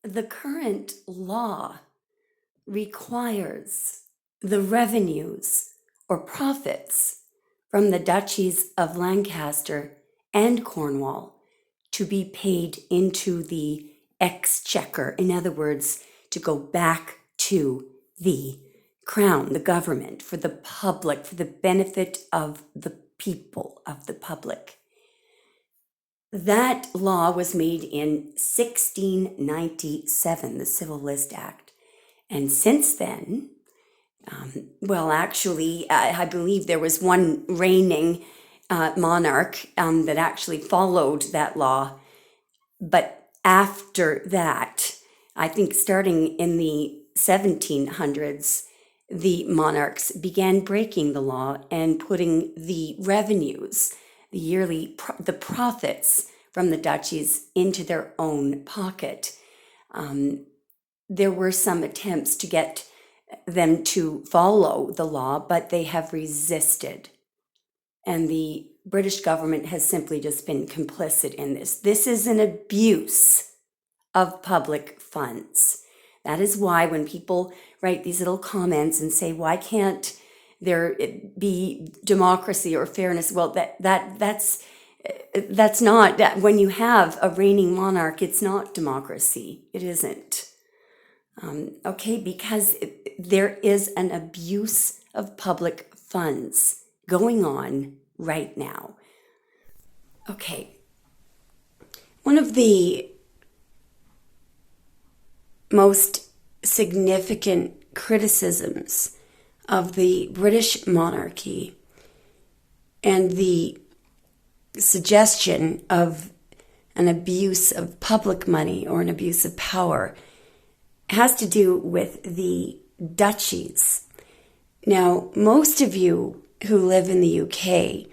The current law requires the revenues or profits from the duchies of Lancaster and Cornwall to be paid into the exchequer. In other words, to go back to the crown, the government, for the public, for the benefit of the people, of the public. That law was made in 1697, the Civil List Act. And since then, I believe there was one reigning monarch that actually followed that law. But after that, I think starting in the 1700s, the monarchs began breaking the law and putting the revenues, the profits from the duchies into their own pocket. There were some attempts to get them to follow the law, but they have resisted. And the British government has simply just been complicit in this. This is an abuse of public funds. That is why when people write these little comments and say, why can't there be democracy or fairness? Well, that's not that. When you have a reigning monarch, it's not democracy. It isn't. Because there is an abuse of public funds going on right now. Okay. One of the most significant criticisms of the British monarchy and the suggestion of an abuse of public money or an abuse of power has to do with the duchies. Now, most of you who live in the UK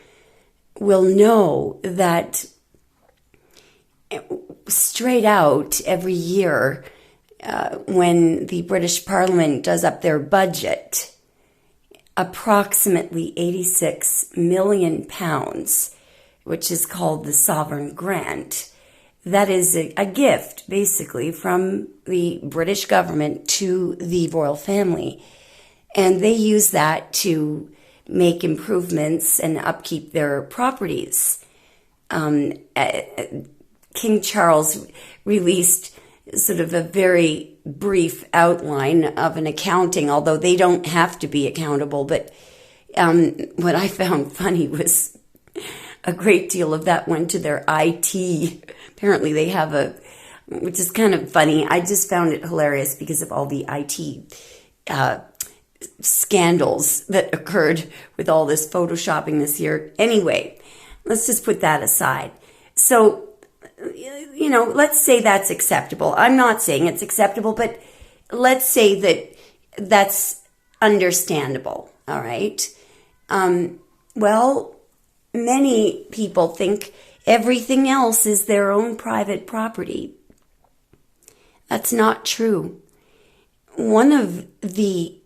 will know that straight out every year when the British Parliament does up their budget, approximately £86 million, which is called the Sovereign Grant. That is a gift, basically, from the British government to the royal family. And they use that to make improvements and upkeep their properties. King Charles released sort of a very brief outline of an accounting, although they don't have to be accountable. But what I found funny was a great deal of that went to their IT. Apparently they have which is kind of funny. I just found it hilarious because of all the IT scandals that occurred with all this photoshopping this year. Anyway, let's just put that aside. So, let's say that's acceptable. I'm not saying it's acceptable, but let's say that that's understandable. All right. Many people think everything else is their own private property. That's not true. One of the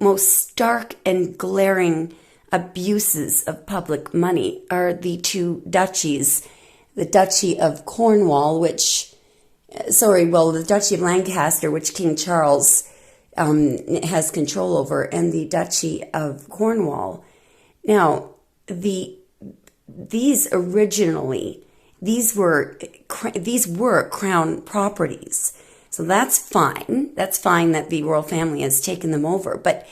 most stark and glaring abuses of public money are the two duchies, the Duchy of Cornwall, the Duchy of Lancaster, which King Charles has control over, and the Duchy of Cornwall. Now, these were crown properties. So that's fine. That's fine that the royal family has taken them over. But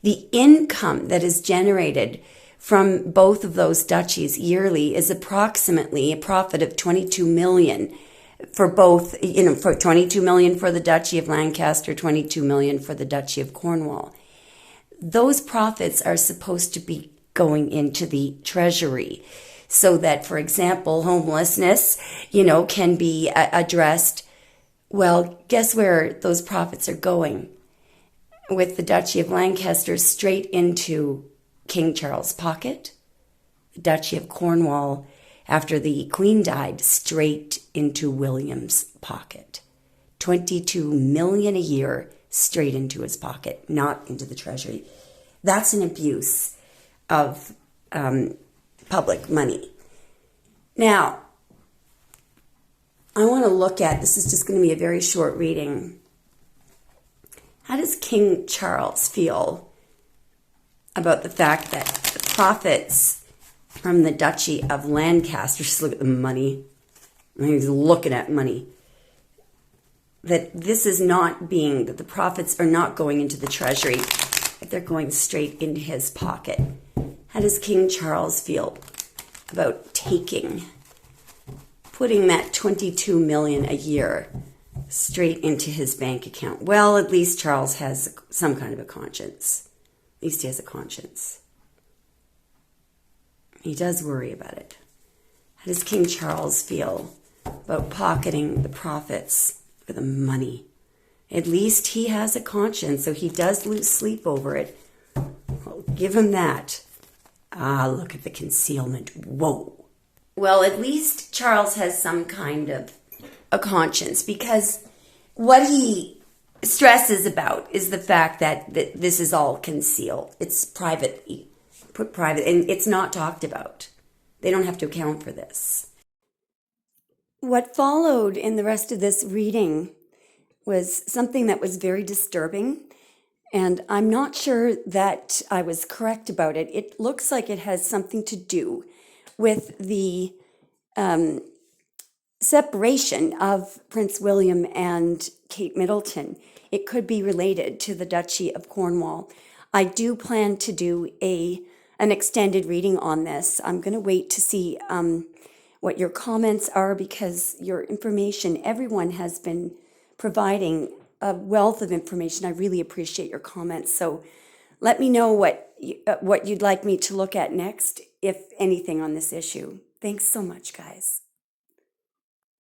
the income that is generated from both of those duchies yearly is approximately a profit of $22 million for both, for $22 million for the Duchy of Lancaster, $22 million for the Duchy of Cornwall. Those profits are supposed to be going into the treasury so that, for example, homelessness, can be addressed. Well, guess where those profits are going? With the Duchy of Lancaster straight into King Charles' pocket. The Duchy of Cornwall, after the Queen died, straight into William's pocket. $22 million a year straight into his pocket, not into the treasury. That's an abuse of public money. Now, I want to look at, this is just going to be a very short reading. How does King Charles feel about the fact that the profits from the Duchy of Lancaster, just look at the money, he's looking at money, that this is not being, that the profits are not going into the treasury, that they're going straight into his pocket. How does King Charles feel about putting that 22 million a year straight into his bank account? Well, at least Charles has some kind of a conscience. At least he has a conscience. He does worry about it. How does King Charles feel about pocketing the profits for the money? At least he has a conscience, so he does lose sleep over it. Well, give him that. Ah, look at the concealment. Whoa. Well, at least Charles has some kind of a conscience, because what he stresses about is the fact that this is all concealed. It's privately put private, and it's not talked about. They don't have to account for this. What followed in the rest of this reading was something that was very disturbing, and I'm not sure that I was correct about it. It looks like it has something to do with the separation of Prince William and Kate Middleton. It could be related to the Duchy of Cornwall. I do plan to do an extended reading on this. I'm going to wait to see what your comments are, because your information, everyone has been providing a wealth of information. I really appreciate your comments. So let me know what you'd like me to look at next, if anything, on this issue. Thanks so much, guys.